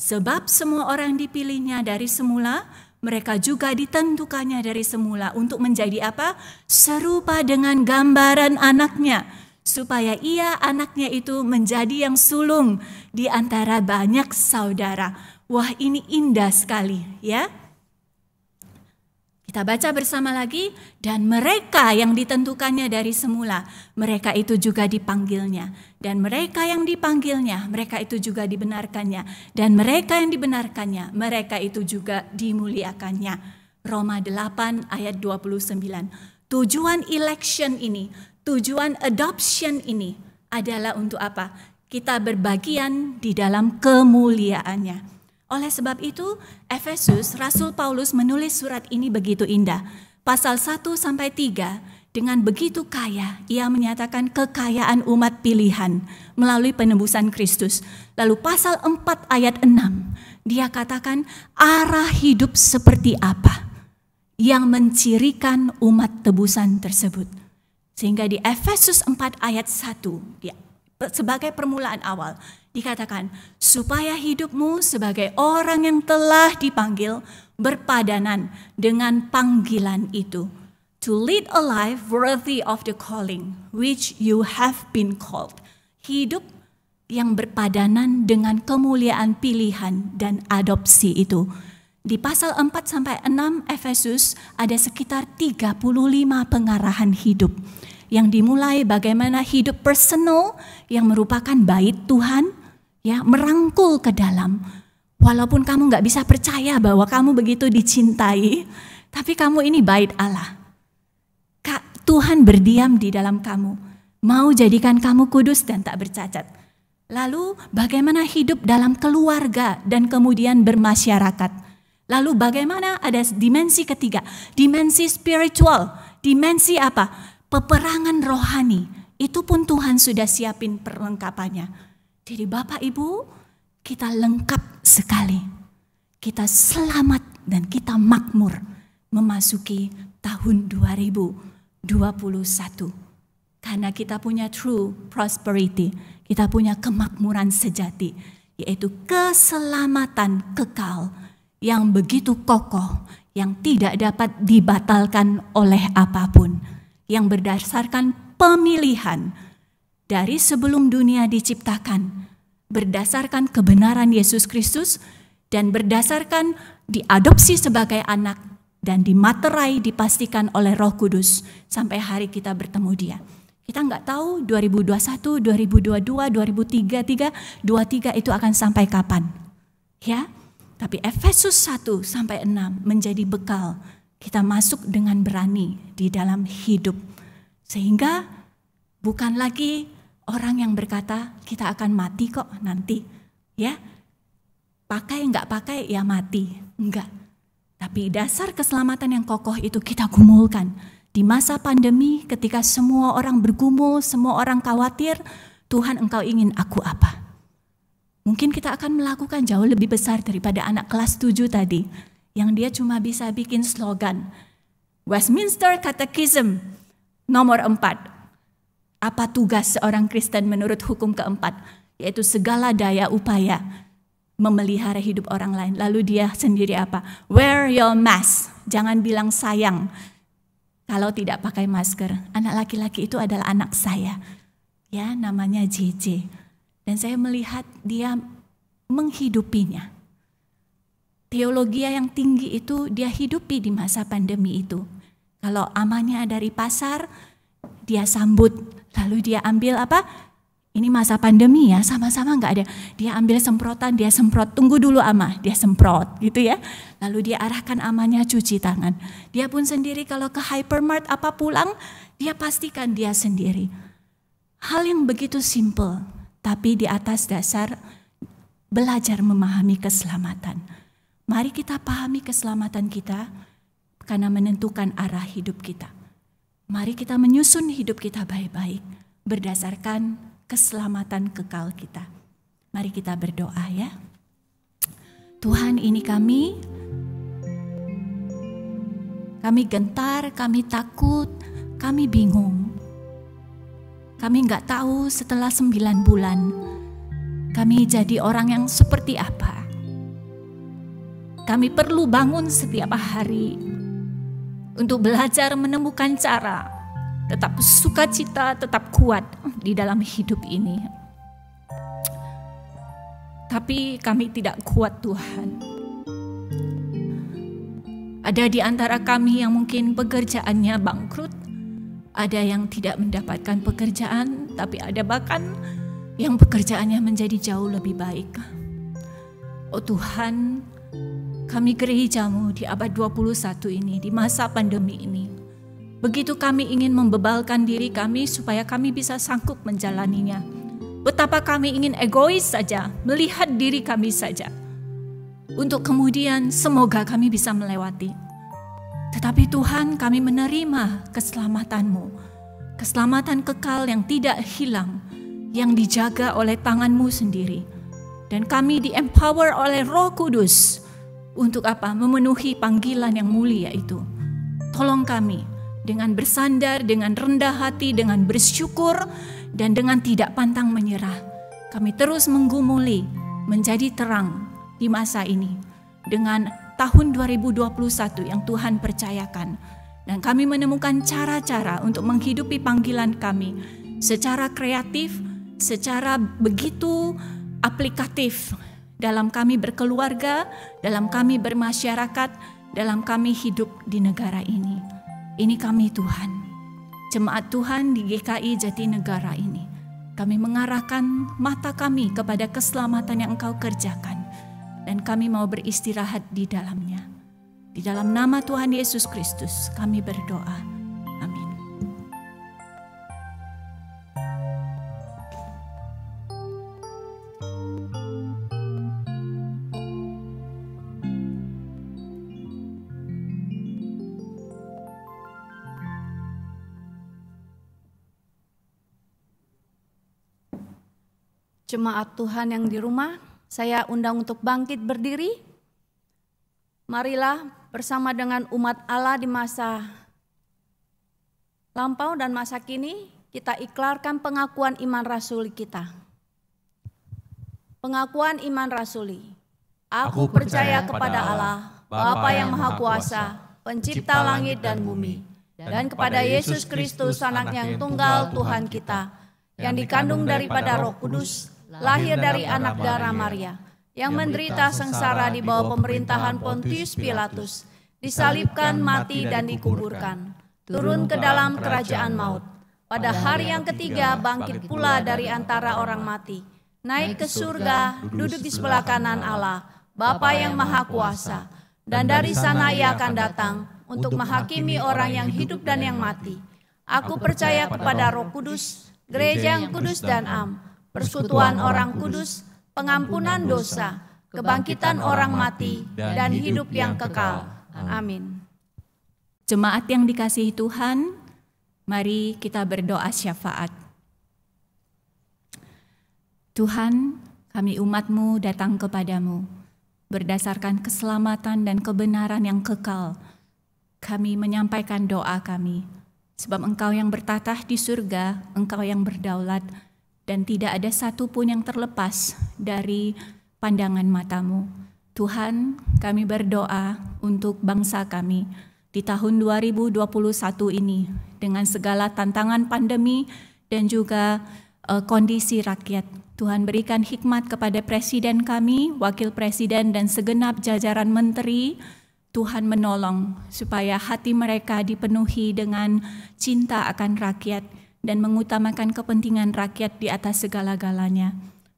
Sebab semua orang dipilihnya dari semula, mereka juga ditentukannya dari semula untuk menjadi apa? Serupa dengan gambaran anaknya. Supaya ia anaknya itu menjadi yang sulung di antara banyak saudara. Wah, ini indah sekali ya. Kita baca bersama lagi. Dan mereka yang ditentukannya dari semula, mereka itu juga dipanggilnya. Dan mereka yang dipanggilnya, mereka itu juga dibenarkannya. Dan mereka yang dibenarkannya, mereka itu juga dimuliakannya. Roma 8 ayat 29. Tujuan election ini, tujuan adoption ini adalah untuk apa? Kita berbagian di dalam kemuliaannya. Oleh sebab itu, Efesus, Rasul Paulus menulis surat ini begitu indah. Pasal 1-3, dengan begitu kaya, ia menyatakan kekayaan umat pilihan melalui penebusan Kristus. Lalu pasal 4 ayat 6, dia katakan arah hidup seperti apa yang mencirikan umat tebusan tersebut. Sehingga di Efesus 4 ayat 1, sebagai permulaan awal, dikatakan, supaya hidupmu sebagai orang yang telah dipanggil berpadanan dengan panggilan itu. To lead a life worthy of the calling which you have been called. Hidup yang berpadanan dengan kemuliaan pilihan dan adopsi itu. Di pasal 4-6 Efesus ada sekitar 35 pengarahan hidup. Yang dimulai bagaimana hidup personal yang merupakan bait Tuhan, ya, merangkul ke dalam. Walaupun kamu gak bisa percaya bahwa kamu begitu dicintai, tapi kamu ini bait Allah. Tuhan berdiam di dalam kamu, mau jadikan kamu kudus dan tak bercacat. Lalu bagaimana hidup dalam keluarga dan kemudian bermasyarakat. Lalu bagaimana? Ada dimensi ketiga, dimensi spiritual. Dimensi apa? Peperangan rohani. Itu pun Tuhan sudah siapin perlengkapannya. Jadi Bapak Ibu, kita lengkap sekali. Kita selamat dan kita makmur memasuki tahun 2021. Karena kita punya true prosperity, kita punya kemakmuran sejati, yaitu keselamatan kekal yang begitu kokoh, yang tidak dapat dibatalkan oleh apapun, yang berdasarkan pemilihan dari sebelum dunia diciptakan, berdasarkan kebenaran Yesus Kristus, dan berdasarkan diadopsi sebagai anak, dan dimaterai dipastikan oleh Roh Kudus sampai hari kita bertemu Dia. Kita nggak tahu 2021, 2022, 2023 itu akan sampai kapan. Ya, tapi Efesus 1 sampai 6 menjadi bekal kita masuk dengan berani di dalam hidup. Sehingga bukan lagi orang yang berkata kita akan mati kok nanti. Ya, pakai nggak pakai ya mati. Enggak. Tapi dasar keselamatan yang kokoh itu kita gumulkan. Di masa pandemi ketika semua orang bergumul, semua orang khawatir, Tuhan Engkau ingin aku apa? Mungkin kita akan melakukan jauh lebih besar daripada anak kelas 7 tadi. Yang dia cuma bisa bikin slogan. Westminster Catechism nomor 4. Apa tugas seorang Kristen menurut hukum keempat? Yaitu segala daya upaya memelihara hidup orang lain. Lalu dia sendiri apa? Wear your mask. Jangan bilang sayang kalau tidak pakai masker. Anak laki-laki itu adalah anak saya. Ya, namanya JJ. Dan saya melihat dia menghidupinya. Teologi yang tinggi itu dia hidupi di masa pandemi itu. Kalau amannya dari pasar, dia sambut. Lalu dia ambil apa? Ini masa pandemi ya, sama-sama nggak ada. Dia ambil semprotan, dia semprot. Tunggu dulu ama, dia semprot gitu ya. Lalu dia arahkan amanya cuci tangan. Dia pun sendiri kalau ke hypermart apa pulang, dia pastikan dia sendiri. Hal yang begitu simple, tapi di atas dasar belajar memahami keselamatan. Mari kita pahami keselamatan kita karena menentukan arah hidup kita. Mari kita menyusun hidup kita baik-baik berdasarkan keselamatan kekal kita. Mari kita berdoa ya. Tuhan, ini kami gentar, kami takut, kami bingung. Kami nggak tahu setelah 9 bulan kami jadi orang yang seperti apa. Kami perlu bangun setiap hari untuk belajar menemukan cara tetap sukacita, tetap kuat di dalam hidup ini. Tapi kami tidak kuat Tuhan. Ada di antara kami yang mungkin pekerjaannya bangkrut, ada yang tidak mendapatkan pekerjaan, tapi ada bahkan yang pekerjaannya menjadi jauh lebih baik. Oh Tuhan, kami gerejamu di abad 21 ini, di masa pandemi ini, begitu kami ingin membebalkan diri kami supaya kami bisa sanggup menjalaninya. Betapa kami ingin egois saja, melihat diri kami saja. Untuk kemudian semoga kami bisa melewati. Tetapi Tuhan, kami menerima keselamatan-Mu. Keselamatan kekal yang tidak hilang, yang dijaga oleh tangan-Mu sendiri. Dan kami di-empower oleh Roh Kudus. Untuk apa? Memenuhi panggilan yang mulia itu. Tolong kami dengan bersandar, dengan rendah hati, dengan bersyukur, dan dengan tidak pantang menyerah. Kami terus menggumuli, menjadi terang di masa ini. Dengan tahun 2021 yang Tuhan percayakan. Dan kami menemukan cara-cara untuk menghidupi panggilan kami secara kreatif, secara begitu aplikatif dalam kami berkeluarga, dalam kami bermasyarakat, dalam kami hidup di negara ini. Ini kami Tuhan, jemaat Tuhan di GKI Jatinegara ini. Kami mengarahkan mata kami kepada keselamatan yang Engkau kerjakan. Dan kami mau beristirahat di dalamnya. Di dalam nama Tuhan Yesus Kristus kami berdoa. Amin. Jemaat Tuhan yang di rumah, saya undang untuk bangkit berdiri. Marilah bersama dengan umat Allah di masa lampau dan masa kini, kita ikrarkan pengakuan iman rasuli kita. Pengakuan iman rasuli. Aku percaya kepada Allah, Bapa yang Maha Kuasa, Pencipta langit dan bumi, dan kepada Yesus Kristus, Anak yang tunggal Tuhan kita, yang dikandung daripada Roh Kudus, lahir dari anak darah Maria, yang menderita sengsara di bawah pemerintahan Pontius Pilatus, disalibkan, mati dan dikuburkan, turun ke dalam kerajaan maut. Pada hari yang ketiga bangkit pula dari antara orang mati, naik ke surga, duduk di sebelah kanan Allah, Bapa yang Maha Kuasa, dan dari sana Ia akan datang untuk menghakimi orang yang hidup dan yang mati. Aku percaya kepada Roh Kudus, gereja yang kudus dan am, persekutuan orang kudus, pengampunan dosa, kebangkitan orang mati, dan hidup yang kekal. Amin. Jemaat yang dikasihi Tuhan, mari kita berdoa syafaat. Tuhan, kami umat-Mu datang kepadamu, berdasarkan keselamatan dan kebenaran yang kekal. Kami menyampaikan doa kami, sebab Engkau yang bertatah di surga, Engkau yang berdaulat, dan tidak ada satupun yang terlepas dari pandangan mata-Mu. Tuhan, kami berdoa untuk bangsa kami di tahun 2021 ini dengan segala tantangan pandemi dan juga kondisi rakyat. Tuhan berikan hikmat kepada presiden kami, wakil presiden dan segenap jajaran menteri. Tuhan menolong supaya hati mereka dipenuhi dengan cinta akan rakyat dan mengutamakan kepentingan rakyat di atas segala-galanya.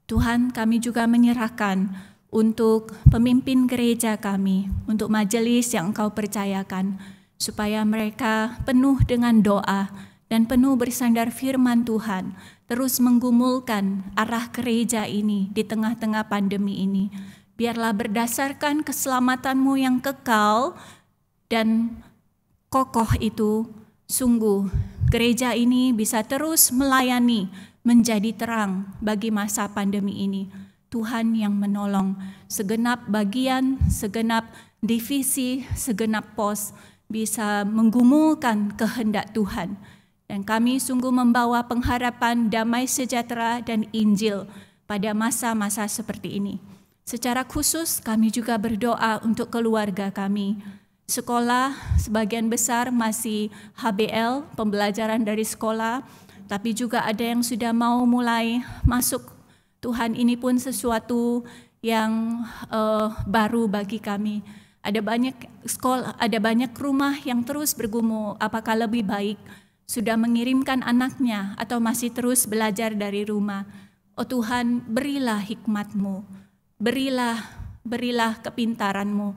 Tuhan, kami juga menyerahkan untuk pemimpin gereja kami, untuk majelis yang Engkau percayakan, supaya mereka penuh dengan doa dan penuh bersandar firman Tuhan, terus menggumulkan arah gereja ini di tengah-tengah pandemi ini. Biarlah berdasarkan keselamatan-Mu yang kekal dan kokoh itu, sungguh gereja ini bisa terus melayani, menjadi terang bagi masa pandemi ini. Tuhan yang menolong segenap bagian, segenap divisi, segenap pos bisa menggumulkan kehendak Tuhan. Dan kami sungguh membawa pengharapan damai sejahtera dan Injil pada masa-masa seperti ini. Secara khusus kami juga berdoa untuk keluarga kami. Sekolah sebagian besar masih HBL, pembelajaran dari sekolah, tapi juga ada yang sudah mau mulai masuk. Tuhan, ini pun sesuatu yang baru bagi kami. Ada banyak sekolah, ada banyak rumah yang terus bergumul apakah lebih baik sudah mengirimkan anaknya atau masih terus belajar dari rumah. Oh Tuhan, berilah hikmat-Mu, berilah kepintaran-Mu,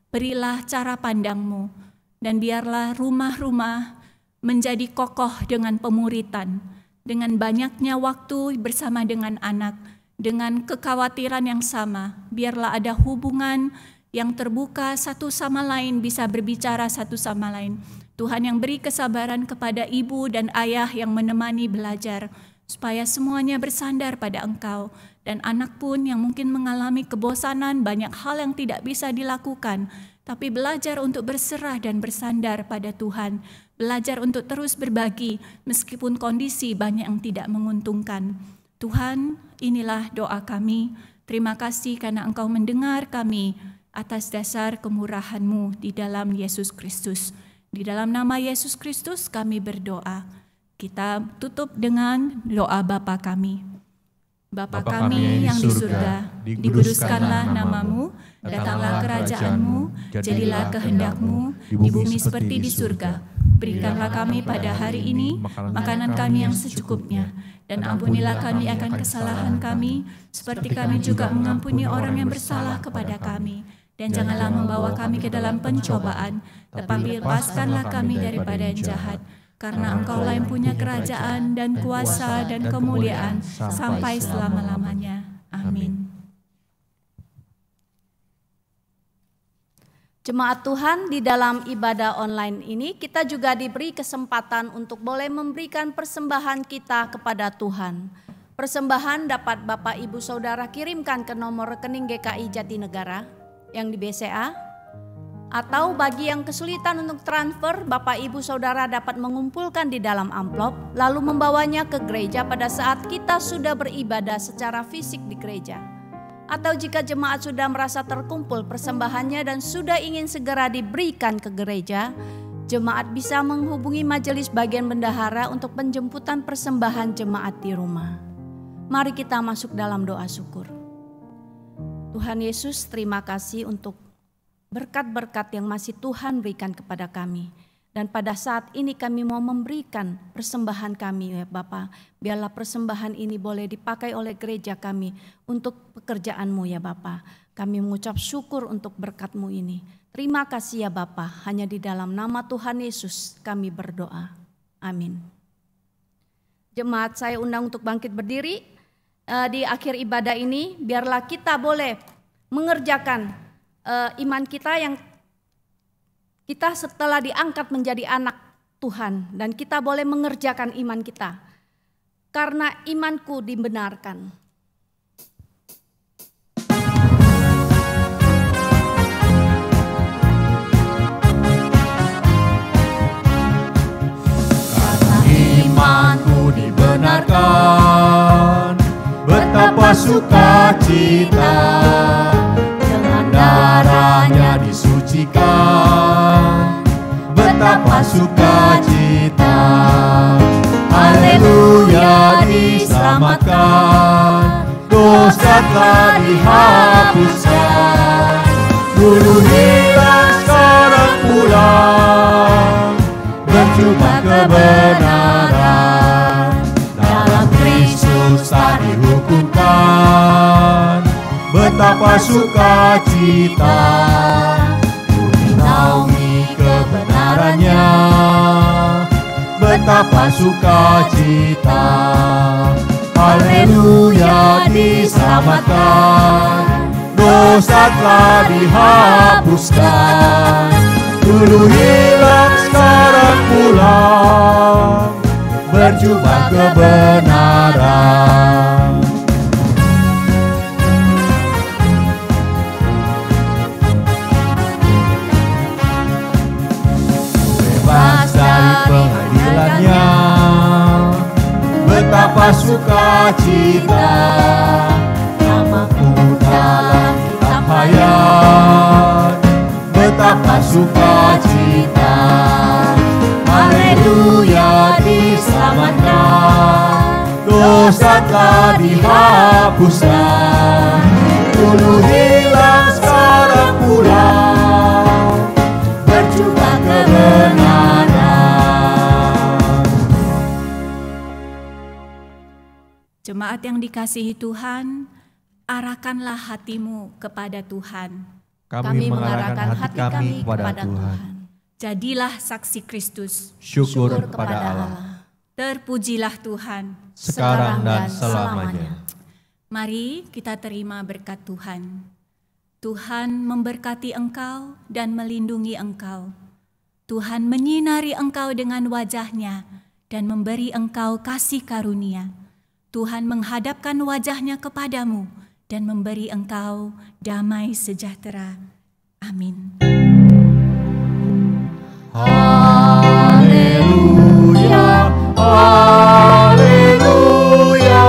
berilah cara pandang-Mu, dan biarlah rumah-rumah menjadi kokoh dengan pemuritan, dengan banyaknya waktu bersama dengan anak, dengan kekhawatiran yang sama. Biarlah ada hubungan yang terbuka satu sama lain, bisa berbicara satu sama lain. Tuhan yang beri kesabaran kepada ibu dan ayah yang menemani belajar, supaya semuanya bersandar pada Engkau. Dan anak pun yang mungkin mengalami kebosanan, banyak hal yang tidak bisa dilakukan, tapi belajar untuk berserah dan bersandar pada Tuhan. Belajar untuk terus berbagi, meskipun kondisi banyak yang tidak menguntungkan. Tuhan, inilah doa kami. Terima kasih karena Engkau mendengar kami atas dasar kemurahan-Mu di dalam Yesus Kristus. Di dalam nama Yesus Kristus kami berdoa. Kita tutup dengan doa Bapa kami. Bapa kami yang di surga, dikuduskanlah nama-Mu, datanglah kerajaan-Mu, jadilah kehendak-Mu di bumi seperti di surga. Berikanlah kami pada hari ini makanan kami yang secukupnya, dan ampunilah kami akan kesalahan kami, seperti kami juga mengampuni orang yang bersalah kepada kami. Dan janganlah membawa kami ke dalam pencobaan, tetapi lepaskanlah kami daripada yang jahat. Karena Engkaulah yang punya kerajaan dan kuasa dan kemuliaan sampai selama-lamanya. Amin. Jemaat Tuhan, di dalam ibadah online ini kita juga diberi kesempatan untuk boleh memberikan persembahan kita kepada Tuhan. Persembahan dapat Bapak Ibu Saudara kirimkan ke nomor rekening GKI Jatinegara yang di BCA, atau bagi yang kesulitan untuk transfer, Bapak Ibu Saudara dapat mengumpulkan di dalam amplop lalu membawanya ke gereja pada saat kita sudah beribadah secara fisik di gereja. Atau jika jemaat sudah merasa terkumpul persembahannya dan sudah ingin segera diberikan ke gereja, jemaat bisa menghubungi majelis bagian bendahara untuk penjemputan persembahan jemaat di rumah. Mari kita masuk dalam doa syukur. Tuhan Yesus, terima kasih untuk berkat-berkat yang masih Tuhan berikan kepada kami. Dan pada saat ini kami mau memberikan persembahan kami ya Bapa. Biarlah persembahan ini boleh dipakai oleh gereja kami untuk pekerjaan-Mu ya Bapa. Kami mengucap syukur untuk berkat-Mu ini. Terima kasih ya Bapa. Hanya di dalam nama Tuhan Yesus kami berdoa. Amin. Jemaat, saya undang untuk bangkit berdiri. Di akhir ibadah ini biarlah kita boleh mengerjakan iman kita yang kita setelah diangkat menjadi anak Tuhan, dan kita boleh mengerjakan iman kita karena imanku dibenarkan. Karena imanku dibenarkan, betapa sukacita, dengan darahnya disucikan, betapa sukacita. Haleluya, diselamatkan, dosa telah dihapuskan, dulu hilang sekarang pulang, berjumpa kebenaran. Dalam Kristus tak dihukumkan, betapa sukacita, ku dinaungi kebenarannya, betapa sukacita. Haleluya, diselamatkan, dosa telah dihapuskan, dulu hilang sekarang pulang, berjumpa kebenaran. Bebas dari pengadilannya, betapa sukacita, namaku dalam kitab hayat, betapa sukacita. Haleluya, diselamatkan, dosa telah dihapuskan, dulu hilang sekarang pulang, berjumpa kebenaran. Jemaat yang dikasihi Tuhan, arahkanlah hatimu kepada Tuhan. Kami mengarahkan hati kami kepada Tuhan. Jadilah saksi Kristus. Syukur kepada Allah. Terpujilah Tuhan Sekarang dan selamanya. Mari kita terima berkat Tuhan. Tuhan memberkati engkau dan melindungi engkau. Tuhan menyinari engkau dengan wajah-Nya dan memberi engkau kasih karunia. Tuhan menghadapkan wajah-Nya kepadamu dan memberi engkau damai sejahtera. Amin. Haleluya, haleluya,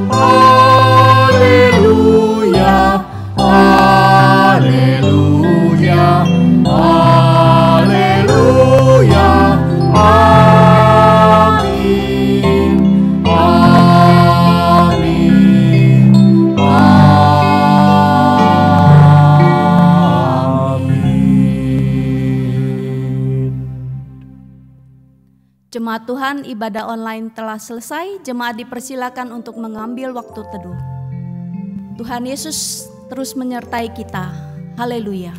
haleluya, haleluya, haleluya, amin, amin, Jemaat Tuhan, ibadah online telah selesai. Jemaat dipersilakan untuk mengambil waktu teduh. Tuhan Yesus terus menyertai kita. Haleluya.